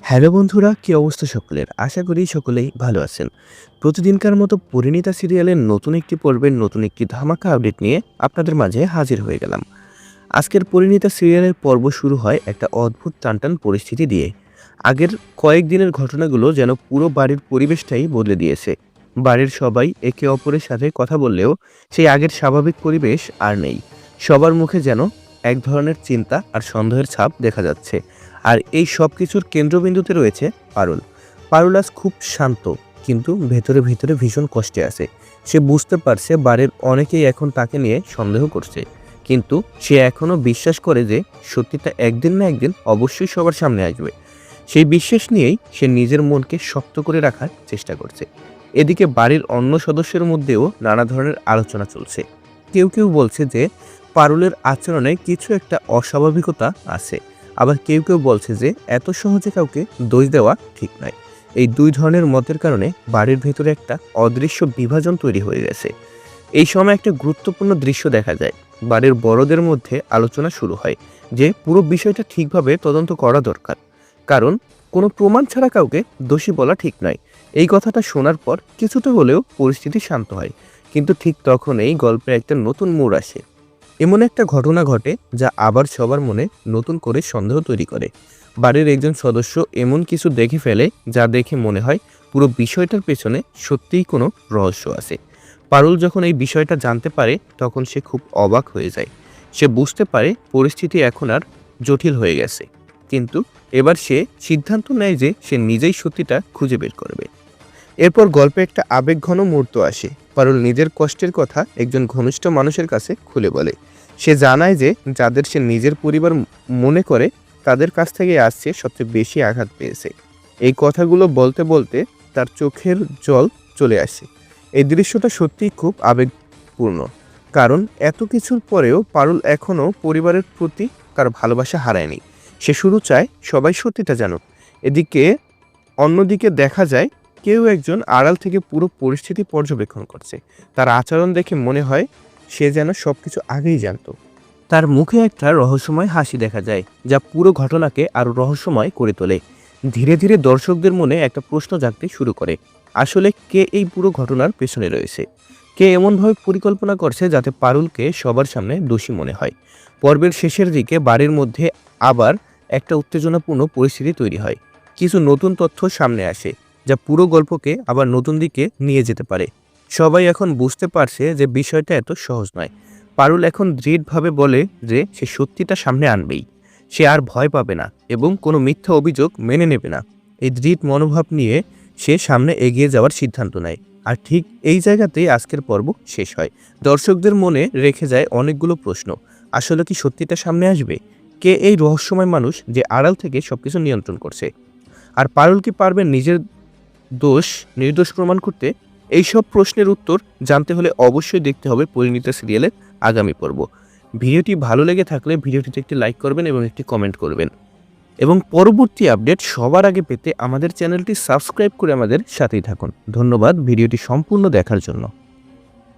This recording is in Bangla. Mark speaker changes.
Speaker 1: হ্যালো বন্ধুরা, কি অবস্থা সকলের? আশা করি সকলেই ভালো আছেন। প্রতিদিনকার মতো পরিণীতা সিরিয়ালের নতুন একটি পর্বের নতুন একটি ধামাকা আপডেট নিয়ে আপনাদের মাঝে হাজির হয়ে গেলাম। আজকের পরিণীতা সিরিয়ালের পর্ব শুরু হয় একটা অদ্ভুত টানটান পরিস্থিতি দিয়ে। আগের কয়েকদিনের ঘটনাগুলো যেন পুরো বাড়ির পরিবেশটাই বদলে দিয়েছে। বাড়ির সবাই একে অপরের সাথে কথা বললেও সেই আগের স্বাভাবিক পরিবেশ আর নেই। সবার মুখে যেন এক ধরনের চিন্তা আর সন্দেহের ছাপ দেখা যাচ্ছে। আর এই সব কিছুর কেন্দ্রবিন্দুতে রয়েছে পারুল। পারুল আজ খুব শান্ত, কিন্তু ভেতরে ভেতরে ভীষণ কষ্টে আছে। সে বুঝতে পারছে বাড়ির অনেকেই এখন তাকে নিয়ে সন্দেহ করছে, কিন্তু সে এখনও বিশ্বাস করে যে সত্যিটা একদিন না একদিন অবশ্যই সবার সামনে আসবে। সেই বিশ্বাস নিয়েই সে নিজের মনকে শক্ত করে রাখার চেষ্টা করছে। এদিকে বাড়ির অন্য সদস্যের মধ্যেও নানা ধরনের আলোচনা চলছে। কেউ কেউ বলছে যে পারুলের আচরণে কিছু একটা অস্বাভাবিকতা আছে, আবার কেউ কেউ বলছে যে এত সহজে কাউকে দোষ দেওয়া ঠিক নয়। এই দুই ধরনের মতের কারণে বাড়ির ভেতরে একটা অদৃশ্য বিভাজন তৈরি হয়ে গেছে। এই সময় একটা গুরুত্বপূর্ণ দৃশ্য দেখা যায়। বাড়ির বড়দের মধ্যে আলোচনা শুরু হয় যে পুরো বিষয়টা ঠিকভাবে তদন্ত করা দরকার, কারণ কোনো প্রমাণ ছাড়া কাউকে দোষী বলা ঠিক নয়। এই কথাটা শোনার পর কিছুটা হলেও পরিস্থিতি শান্ত হয়, কিন্তু ঠিক তখনই গল্পে একটা নতুন মোড় আসে। এমন একটা ঘটনা ঘটে যা আবার সবার মনে নতুন করে সন্দেহ তৈরি করে। বাড়ির একজন সদস্য এমন কিছু দেখে ফেলে যা দেখে মনে হয় পুরো বিষয়টার পেছনে সত্যিই কোনো রহস্য আছে। পারুল যখন এই বিষয়টা জানতে পারে তখন সে খুব অবাক হয়ে যায়। সে বুঝতে পারে পরিস্থিতি এখন আর জটিল হয়ে গেছে, কিন্তু এবার সে সিদ্ধান্ত নেয় যে সে নিজেই সত্যিটা খুঁজে বের করবে। এরপর গল্পে একটা আবেগঘন মুহূর্ত আসে। পারুল নিজের কষ্টের কথা একজন ঘনিষ্ঠ মানুষের কাছে খুলে বলে। সে জানায় যে যাদের সে নিজের পরিবার মনে করে তাদের কাছ থেকে আসছে সবচেয়ে বেশি আঘাত পেয়েছে। এই কথাগুলো বলতে বলতে তার চোখের জল চলে আসে। এই দৃশ্যটা সত্যিই খুব আবেগপূর্ণ, কারণ এত কিছুর পরেও পারুল এখনও পরিবারের প্রতি তার ভালোবাসা হারায়নি। সে শুধু চায় সবাই সত্যিটা জানুক। এদিকে অন্যদিকে দেখা যায় কেউ একজন আড়াল থেকে পুরো পরিস্থিতি পর্যবেক্ষণ করছে। তার আচরণ দেখে মনে হয় সে যেন সবকিছু আগেই জানতো। তার মুখে একটা রহস্যময় হাসি দেখা যায়, যা পুরো ঘটনাকে আরো রহস্যময় করে তোলে। ধীরে ধীরে দর্শকদের মনে একটা প্রশ্ন জাগতে শুরু করে, আসলে কে এই পুরো ঘটনার পেছনে রয়েছে? কে এমনভাবে পরিকল্পনা করছে যাতে পারুলকে সবার সামনে দোষী মনে হয়? পর্বের শেষের দিকে বাড়ির মধ্যে আবার একটা উত্তেজনাপূর্ণ পরিস্থিতি তৈরি হয়। কিছু নতুন তথ্য সামনে আসে যা পুরো গল্পকে আবার নতুন দিকে নিয়ে যেতে পারে। সবাই এখন বুঝতে পারছে যে বিষয়টা এত সহজ নয়। পারুল এখন দৃঢ়ভাবে বলে যে সে সত্যিটা সামনে আনবেই। সে আর ভয় পাবে না এবং কোনো মিথ্যা অভিযোগ মেনে নেবে না। এই দৃঢ় মনোভাব নিয়ে সে সামনে এগিয়ে যাওয়ার সিদ্ধান্ত নেয়। আর ঠিক এই জায়গাতেই আজকের পর্ব শেষ হয়। দর্শকদের মনে রেখে যায় অনেকগুলো প্রশ্ন। আসলে কি সত্যিটা সামনে আসবে? কে এই রহস্যময় মানুষ যে আড়াল থেকে সবকিছু নিয়ন্ত্রণ করছে? আর পারুল কি পারবে নিজের নির্দোষ প্রমাণ করতে? এইসব প্রশ্নের উত্তর জানতে হলে অবশ্যই দেখতে হবে পরিণীতা সিরিয়ালের আগামী পর্ব। ভিডিওটি ভালো লেগে থাকলে ভিডিওটিতে একটি লাইক করবেন এবং একটি কমেন্ট করবেন, এবং পরবর্তী আপডেট সবার আগে পেতে আমাদের চ্যানেলটি সাবস্ক্রাইব করে আমাদের সাথেই থাকুন। ধন্যবাদ ভিডিওটি সম্পূর্ণ দেখার জন্য।